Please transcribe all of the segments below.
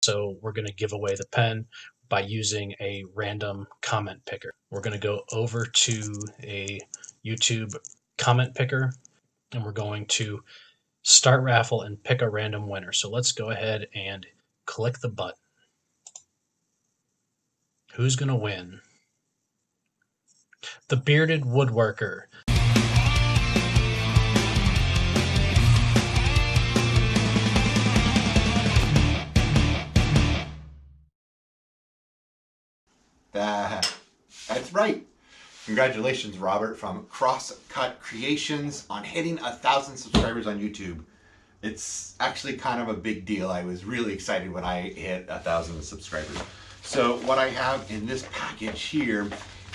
So we're going to give away the pen by using a random comment picker. We're going to go over to a YouTube comment picker and we're going to start raffle and pick a random winner. So let's go ahead and click the button. Who's going to win? The Bearded Woodworker. That's right. Congratulations, Robert from Crosscut Creations on hitting 1,000 subscribers on YouTube. It's actually kind of a big deal. I was really excited when I hit 1,000 subscribers. So what I have in this package here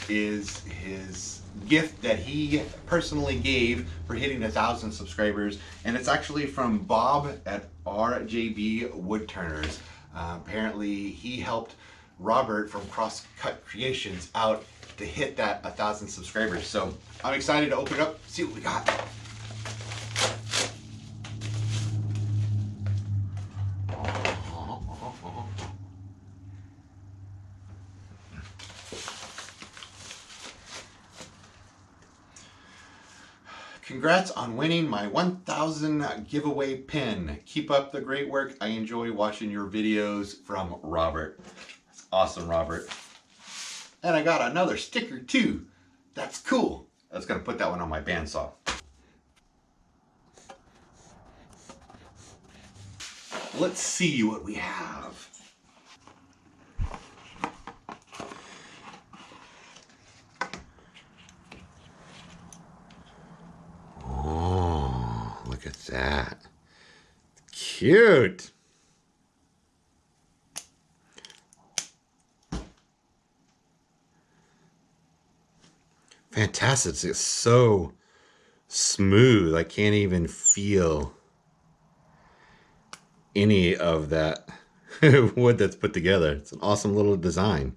is his gift that he personally gave for hitting 1,000 subscribers, and it's actually from Bob at RJB Woodturners. Apparently he helped Robert from Crosscut Creations out to hit that 1,000 subscribers. So I'm excited to open it up, see what we got. Congrats on winning my 1,000 giveaway pin. Keep up the great work. I enjoy watching your videos, from Robert. That's awesome, Robert. And I got another sticker too. That's cool. I was gonna put that one on my bandsaw. Let's see what we have. Oh, look at that. Cute. Fantastic. It's so smooth. I can't even feel any of that wood that's put together. It's an awesome little design.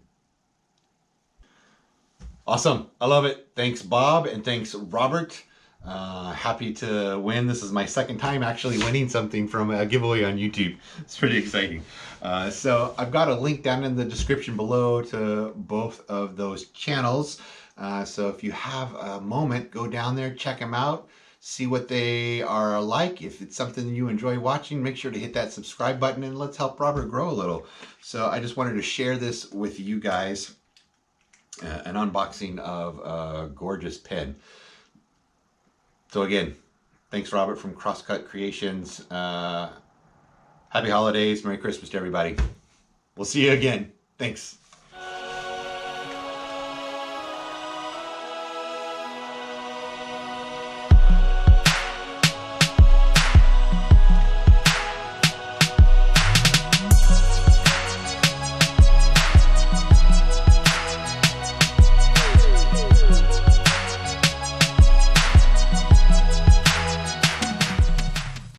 Awesome. I love it. Thanks, Bob, and thanks, Robert. Happy to win. This is my second time actually winning something from a giveaway on YouTube. It's pretty exciting. So I've got a link down in the description below to both of those channels. So if you have a moment, go down there, check them out, see what they are like. If it's something you enjoy watching, make sure to hit that subscribe button and let's help Robert grow a little. So I just wanted to share this with you guys, an unboxing of a gorgeous pen. So again, thanks, Robert from Crosscut Creations. Happy holidays, Merry Christmas to everybody. We'll see you again. Thanks.